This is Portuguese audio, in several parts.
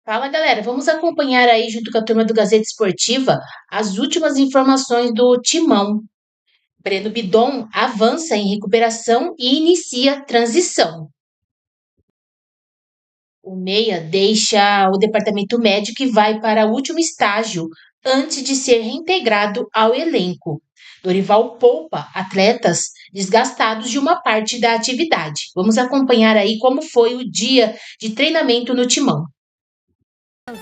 Fala galera, vamos acompanhar aí junto com a turma do Gazeta Esportiva as últimas informações do Timão. Breno Bidon avança em recuperação e inicia transição. O Meia deixa o departamento médico e vai para o último estágio antes de ser reintegrado ao elenco. Dorival poupa atletas desgastados de uma parte da atividade. Vamos acompanhar aí como foi o dia de treinamento no Timão.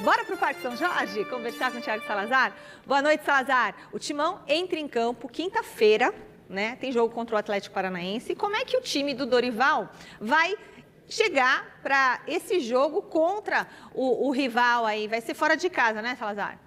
Bora para o Parque São Jorge conversar com o Thiago Salazar? Boa noite, Salazar. O Timão entra em campo quinta-feira, né? Tem jogo contra o Atlético Paranaense. E como é que o time do Dorival vai chegar para esse jogo contra o rival aí? Vai ser fora de casa, né, Salazar?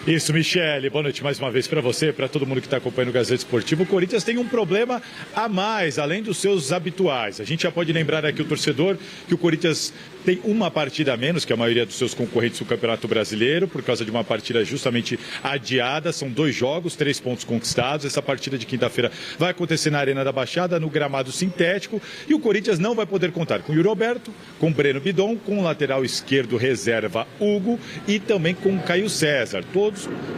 Isso, Michele. Boa noite mais uma vez para você, para todo mundo que está acompanhando o Gazeta Esportivo. O Corinthians tem um problema a mais, além dos seus habituais. A gente já pode lembrar aqui o torcedor que o Corinthians tem uma partida a menos que a maioria dos seus concorrentes do Campeonato Brasileiro, por causa de uma partida justamente adiada. São 2 jogos, 3 pontos conquistados. Essa partida de quinta-feira vai acontecer na Arena da Baixada, no gramado sintético. E o Corinthians não vai poder contar com o Yuri Alberto, com o Breno Bidon, com o lateral esquerdo reserva Hugo e também com o Caio César. Todos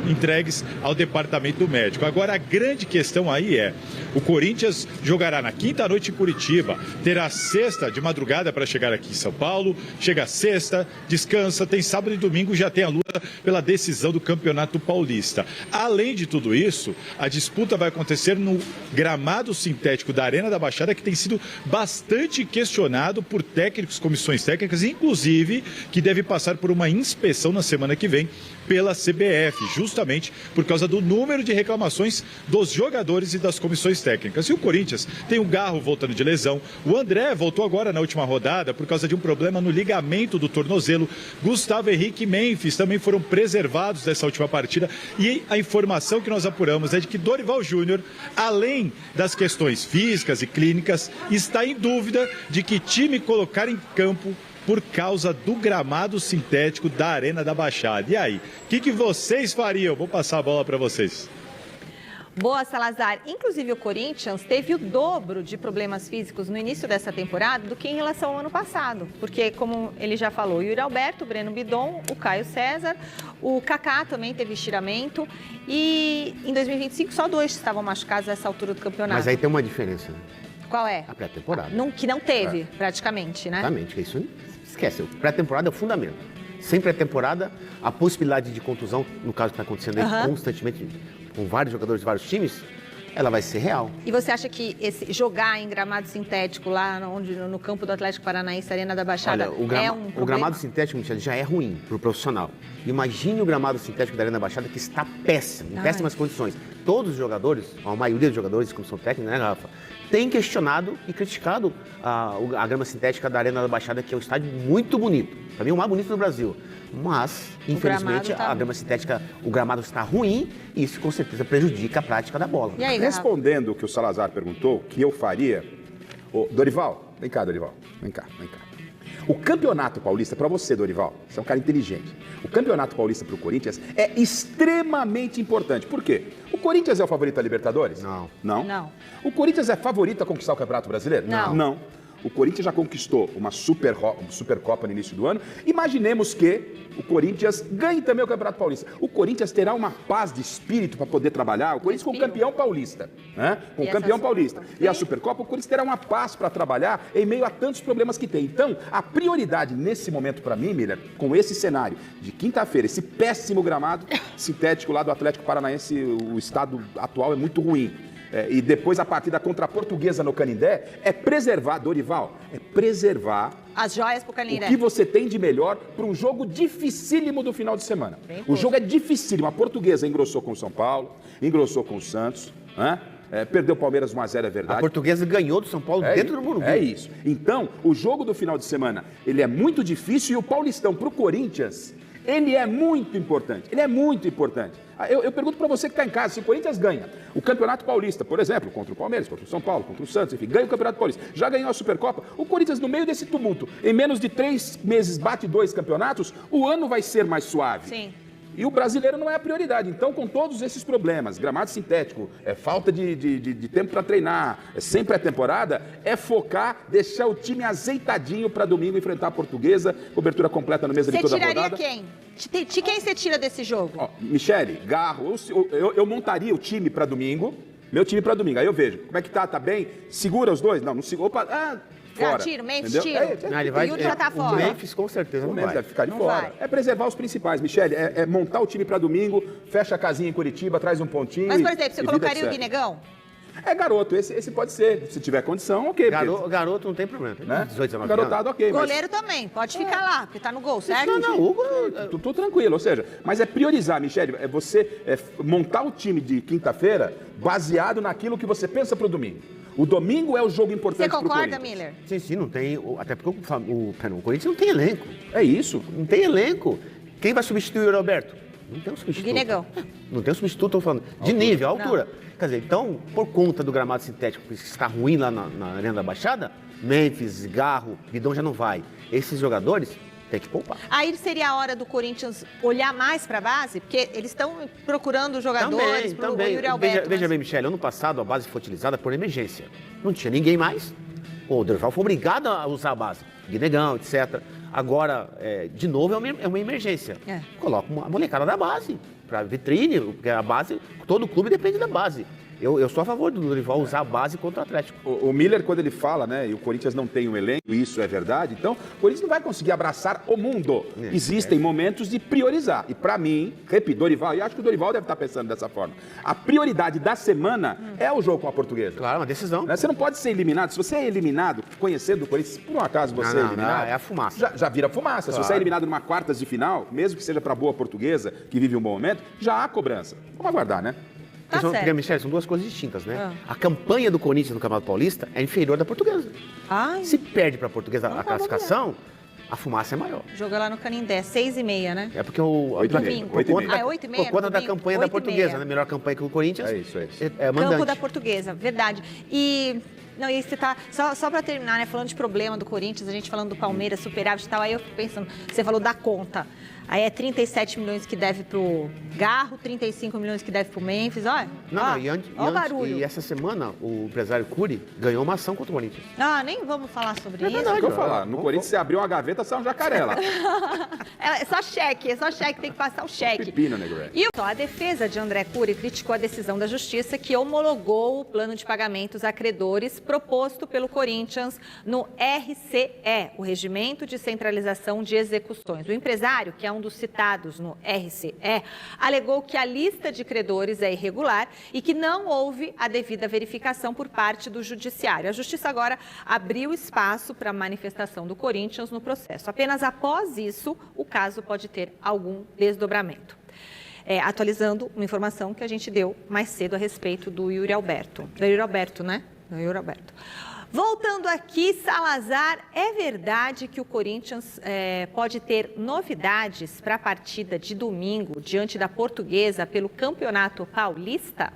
entregues ao departamento médico. Agora, a grande questão aí é, o Corinthians jogará na quinta-noite em Curitiba, terá sexta de madrugada para chegar aqui em São Paulo, chega sexta, descansa, tem sábado e domingo, já tem a luta pela decisão do Campeonato Paulista. Além de tudo isso, a disputa vai acontecer no gramado sintético da Arena da Baixada, que tem sido bastante questionado por técnicos, comissões técnicas, inclusive que deve passar por uma inspeção na semana que vem pela CBF, justamente por causa do número de reclamações dos jogadores e das comissões técnicas. E o Corinthians tem o Garro voltando de lesão, o André voltou agora na última rodada por causa de um problema no ligamento do tornozelo, Gustavo Henrique e Memphis também foram preservados dessa última partida, e a informação que nós apuramos é de que Dorival Júnior, além das questões físicas e clínicas, está em dúvida de que time colocar em campo por causa do gramado sintético da Arena da Baixada. E aí, o que vocês fariam? Vou passar a bola para vocês. Boa, Salazar. Inclusive, o Corinthians teve o dobro de problemas físicos no início dessa temporada do que em relação ao ano passado. Porque, como ele já falou, o Yuri Alberto, o Breno Bidon, o Caio César, o Kaká também teve estiramento. E em 2025, só 2 estavam machucados nessa altura do campeonato. Mas aí tem uma diferença. Qual é? A pré-temporada. Que não teve, praticamente, né? Exatamente, isso esquece. Pré-temporada é o fundamento. Sem pré-temporada, a possibilidade de contusão, no caso que está acontecendo aí constantemente, com vários jogadores de vários times, ela vai ser real. E você acha que jogar em gramado sintético lá no campo do Atlético Paranaense, Arena da Baixada, é um problema? O gramado sintético, Michele, já é ruim para o profissional. Imagine o gramado sintético da Arena da Baixada, que está péssimo, em péssimas condições. Todos os jogadores, a maioria dos jogadores de comissão técnica, né, Rafa, tem questionado e criticado a grama sintética da Arena da Baixada, que é um estádio muito bonito. Para mim, é o mais bonito do Brasil. Mas, infelizmente, a grama sintética, o gramado está ruim e isso com certeza prejudica a prática da bola. E aí, respondendo o que o Salazar perguntou, o que eu faria... Dorival, vem cá, Dorival. Vem cá. O Campeonato Paulista, para você, Dorival, você é um cara inteligente. O Campeonato Paulista para o Corinthians é extremamente importante. Por quê? O Corinthians é o favorito a Libertadores? Não. O Corinthians é favorito a conquistar o Campeonato Brasileiro? Não. O Corinthians já conquistou uma Supercopa no início do ano. Imaginemos que o Corinthians ganhe também o Campeonato Paulista. O Corinthians terá uma paz de espírito para poder trabalhar. O Corinthians com o campeão paulista, né? Com o campeão paulista. E a Supercopa, o Corinthians terá uma paz para trabalhar em meio a tantos problemas que tem. Então, a prioridade nesse momento para mim, Miller, com esse cenário de quinta-feira, esse péssimo gramado sintético lá do Atlético Paranaense, o estado atual é muito ruim. E depois a partida contra a Portuguesa no Canindé, é preservar, Dorival, as joias pro Canindé. O que você tem de melhor para um jogo dificílimo do final de semana. O jogo é dificílimo. A Portuguesa engrossou com o São Paulo, engrossou com o Santos, né? Perdeu o Palmeiras 1-0, é verdade. A Portuguesa ganhou do São Paulo dentro do Morumbi. É isso. Então, o jogo do final de semana, ele é muito difícil e o Paulistão para o Corinthians, ele é muito importante. Eu pergunto para você que está em casa, se o Corinthians ganha o Campeonato Paulista, por exemplo, contra o Palmeiras, contra o São Paulo, contra o Santos, enfim, ganha o Campeonato Paulista, já ganhou a Supercopa, o Corinthians, no meio desse tumulto, em menos de 3 meses bate 2 campeonatos, o ano vai ser mais suave. Sim. E o brasileiro não é a prioridade. Então, com todos esses problemas, gramado sintético, falta de tempo para treinar, sem pré-temporada, é focar, deixar o time azeitadinho para domingo enfrentar a Portuguesa, cobertura completa no mesa de toda a rodada. Você tiraria quem? De quem você tira desse jogo? Ó, Michele, Garro, eu montaria o time para domingo, meu time para domingo. Aí eu vejo, como é que tá? Tá bem? Segura os dois? Não, não segura. Opa, fora. Tiro, Memphis, entendeu? tiro. Não, ele vai, E o já tá fora. O Memphis com certeza não vai. Deve ficar de Não fora. vai. É preservar os principais, Michele. É montar o time para domingo, fecha a casinha em Curitiba, traz um pontinho. Mas, por exemplo, você e colocaria vida o que segue. Guinegão? É garoto, esse pode ser. Se tiver condição, ok. Garoto não tem problema. Né? 18, 19 Garotado, anos. ok. Goleiro também, pode ficar lá, porque tá no gol, certo? Não, Hugo... Tô tranquilo, ou seja, mas é priorizar, Michele, é você montar o time de quinta-feira baseado naquilo que você pensa pro domingo. O domingo é o jogo importante Você pro concorda, Corinthians. Miller? Sim, não tem... Até porque o Corinthians não tem elenco. É isso. Não tem elenco. Quem vai substituir o Roberto? Não tem um substituto. Guinegão. Não tem um substituto, tô falando. De nível, altura. Quer dizer, então, por conta do gramado sintético que está ruim lá na Arena da Baixada, Memphis, Garro, Bidon já não vai. Esses jogadores tem que poupar. Aí seria a hora do Corinthians olhar mais para a base, porque eles estão procurando jogadores para o Yuri Alberto. Veja bem, Michele, ano passado a base foi utilizada por emergência. Não tinha ninguém mais. O Dorival foi obrigado a usar a base. Guinegão, etc. Agora, de novo, é uma emergência. Coloca a molecada da base para vitrine, porque a base, todo clube depende da base. Eu sou a favor do Dorival usar a base contra o Atlético. O Miller, quando ele fala, né, e o Corinthians não tem um elenco, isso é verdade, então o Corinthians não vai conseguir abraçar o mundo. Existem momentos de priorizar. E pra mim, repito, Dorival, e acho que o Dorival deve estar pensando dessa forma, a prioridade da semana é o jogo com a Portuguesa. Claro, uma decisão. Né? Você não pode ser eliminado. Se você é eliminado, conhecendo o Corinthians, se por um acaso você é eliminado... é a fumaça. Já vira fumaça. Claro. Se você é eliminado numa quartas de final, mesmo que seja pra boa Portuguesa, que vive um bom momento, já há cobrança. Vamos aguardar, né? Tá certo. Porque, Michele, são duas coisas distintas, né? A campanha do Corinthians no Campeonato Paulista é inferior da Portuguesa. Ai, Se perde para a Portuguesa a classificação, a fumaça é maior. joga lá no Canindé, 6h30, né? É porque o... 8h30. Por conta, Ah, é 8h30 por conta da domingo? campanha da 8h30. Portuguesa, né? Melhor campanha que o Corinthians. É isso. É mandante. Campo da Portuguesa, verdade. E... Não, e você tá. Só para terminar, né? Falando de problema do Corinthians, a gente falando do Palmeiras, superávit e tal, aí eu fico pensando, você falou da conta. Aí é 37 milhões que deve pro Garro, 35 milhões que deve pro Memphis, olha. Ó o barulho. E essa semana, o empresário Cury ganhou uma ação contra o Corinthians. Ah, nem vamos falar sobre isso. É o que eu falar. No Corinthians, você abriu uma gaveta, sai um jacaré lá. É só cheque, tem que passar o cheque. Pepino, Negrete. E a defesa de André Cury criticou a decisão da Justiça que homologou o plano de pagamentos a credores proposto pelo Corinthians no RCE, o Regimento de Centralização de Execuções. O empresário, que é um dos citados no RCE, alegou que a lista de credores é irregular e que não houve a devida verificação por parte do Judiciário. A Justiça agora abriu espaço para a manifestação do Corinthians no processo. Apenas após isso, o caso pode ter algum desdobramento. Atualizando uma informação que a gente deu mais cedo a respeito do Yuri Alberto. Do Yuri Alberto, né? Do Yuri Alberto. Voltando aqui, Salazar, é verdade que o Corinthians pode ter novidades para a partida de domingo diante da Portuguesa pelo Campeonato Paulista?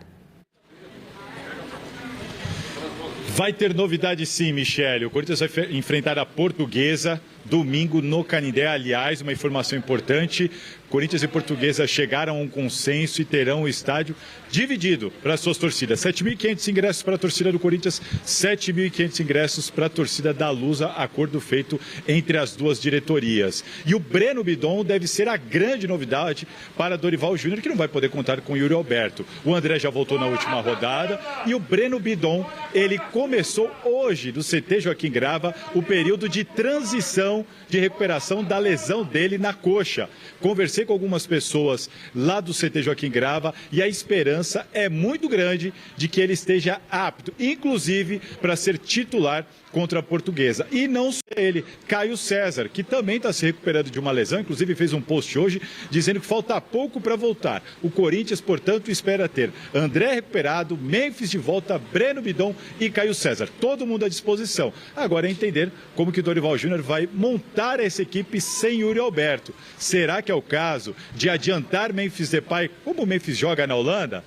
Vai ter novidade sim, Michele. O Corinthians vai enfrentar a Portuguesa domingo no Canindé. Aliás, uma informação importante, Corinthians e Portuguesa chegaram a um consenso e terão o estádio dividido para as suas torcidas. 7.500 ingressos para a torcida do Corinthians, 7.500 ingressos para a torcida da Lusa, acordo feito entre as duas diretorias. E o Breno Bidon deve ser a grande novidade para Dorival Júnior, que não vai poder contar com o Yuri Alberto. O André já voltou na última rodada e o Breno Bidon, ele começou hoje do CT Joaquim Grava o período de transição de recuperação da lesão dele na coxa. Conversei com algumas pessoas lá do CT Joaquim Grava e a esperança é muito grande de que ele esteja apto, inclusive para ser titular contra a Portuguesa. E não só ele, Caio César, que também está se recuperando de uma lesão, inclusive fez um post hoje dizendo que falta pouco para voltar. O Corinthians, portanto, espera ter André recuperado, Memphis de volta, Breno Bidon e Caio César. Todo mundo à disposição. Agora é entender como que o Dorival Júnior vai montar essa equipe sem Yuri Alberto. Será que é o caso de adiantar Memphis Depay, como o Memphis joga na Holanda?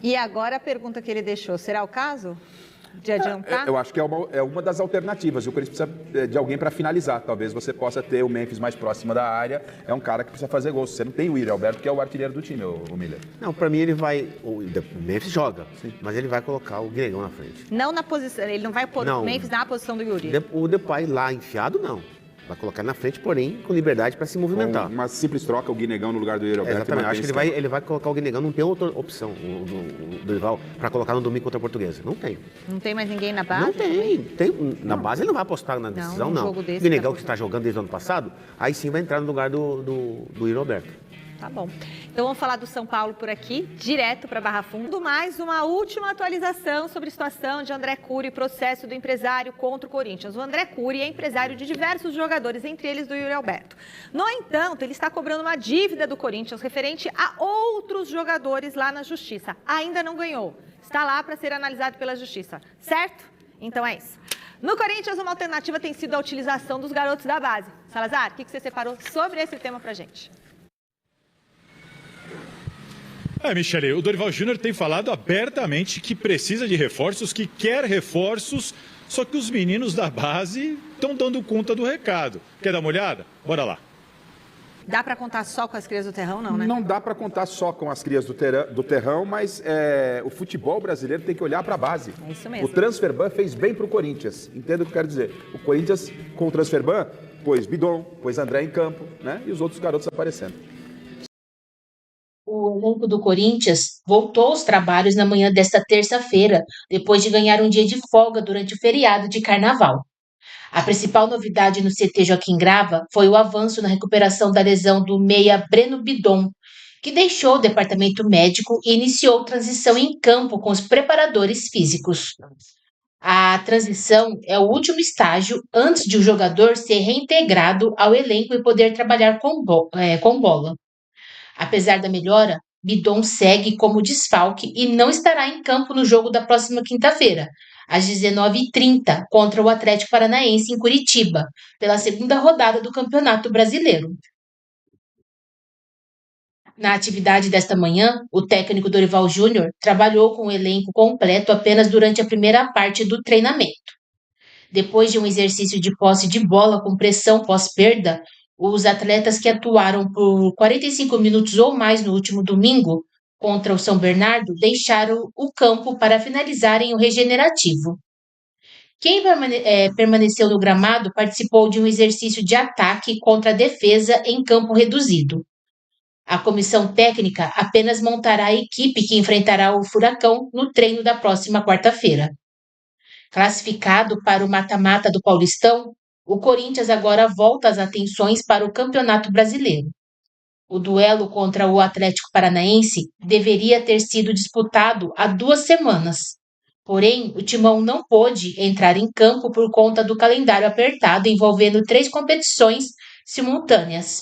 E agora a pergunta que ele deixou, será o caso? de adiantar? Eu acho que é uma das alternativas. E o Corinthians precisa de alguém para finalizar. Talvez você possa ter o Memphis mais próximo da área. É um cara que precisa fazer gols. Você não tem o Yuri Alberto, que é o artilheiro do time, o Miller. Não, pra mim ele vai... O Memphis joga, mas ele vai colocar o Guinegão na frente. Não na posição, ele não vai pôr o Memphis na posição do Yuri. O Depay lá enfiado, não. Vai colocar na frente, porém, com liberdade para se movimentar. Com uma simples troca, o Guinegão no lugar do Yuri Alberto. Exatamente, acho que ele vai colocar o Guinegão, não tem outra opção, o Dorival, para colocar no domingo contra a Portuguesa. Não tem. Não tem mais ninguém na base? Não tem. Na base ele não vai apostar na decisão, não. Jogo desse o Guinegão que está jogando desde o ano passado, aí sim vai entrar no lugar do Yuri Alberto. Tá bom. Então vamos falar do São Paulo por aqui, direto para Barra Funda. Mais uma última atualização sobre a situação de André Cury e processo do empresário contra o Corinthians. O André Cury é empresário de diversos jogadores, entre eles do Yuri Alberto. No entanto, ele está cobrando uma dívida do Corinthians referente a outros jogadores lá na Justiça. Ainda não ganhou. Está lá para ser analisado pela Justiça. Certo? Então é isso. No Corinthians, uma alternativa tem sido a utilização dos garotos da base. Salazar, o que você separou sobre esse tema para gente? Michele, o Dorival Júnior tem falado abertamente que precisa de reforços, que quer reforços, só que os meninos da base estão dando conta do recado. Quer dar uma olhada? Bora lá. Dá para contar só com as crias do Terrão, não, né? Não dá para contar só com as crias do Terrão, mas o futebol brasileiro tem que olhar para a base. É isso mesmo. O Transferban fez bem para o Corinthians. Entenda o que eu quero dizer. O Corinthians, com o Transferban, pôs Bidon, pôs André em campo, né? E os outros garotos aparecendo. O elenco do Corinthians voltou aos trabalhos na manhã desta terça-feira, depois de ganhar um dia de folga durante o feriado de Carnaval. A principal novidade no CT Joaquim Grava foi o avanço na recuperação da lesão do meia Breno Bidon, que deixou o departamento médico e iniciou transição em campo com os preparadores físicos. A transição é o último estágio antes de o jogador ser reintegrado ao elenco e poder trabalhar com bola. Apesar da melhora, Bidon segue como desfalque e não estará em campo no jogo da próxima quinta-feira, às 19h30, contra o Atlético Paranaense em Curitiba, pela segunda rodada do Campeonato Brasileiro. Na atividade desta manhã, o técnico Dorival Júnior trabalhou com o elenco completo apenas durante a primeira parte do treinamento. Depois de um exercício de posse de bola com pressão pós-perda, os atletas que atuaram por 45 minutos ou mais no último domingo contra o São Bernardo deixaram o campo para finalizarem o regenerativo. Quem permaneceu no gramado participou de um exercício de ataque contra a defesa em campo reduzido. A comissão técnica apenas montará a equipe que enfrentará o Furacão no treino da próxima quarta-feira. Classificado para o mata-mata do Paulistão, o Corinthians agora volta as atenções para o Campeonato Brasileiro. O duelo contra o Atlético Paranaense deveria ter sido disputado há 2 semanas. Porém, o Timão não pôde entrar em campo por conta do calendário apertado envolvendo 3 competições simultâneas.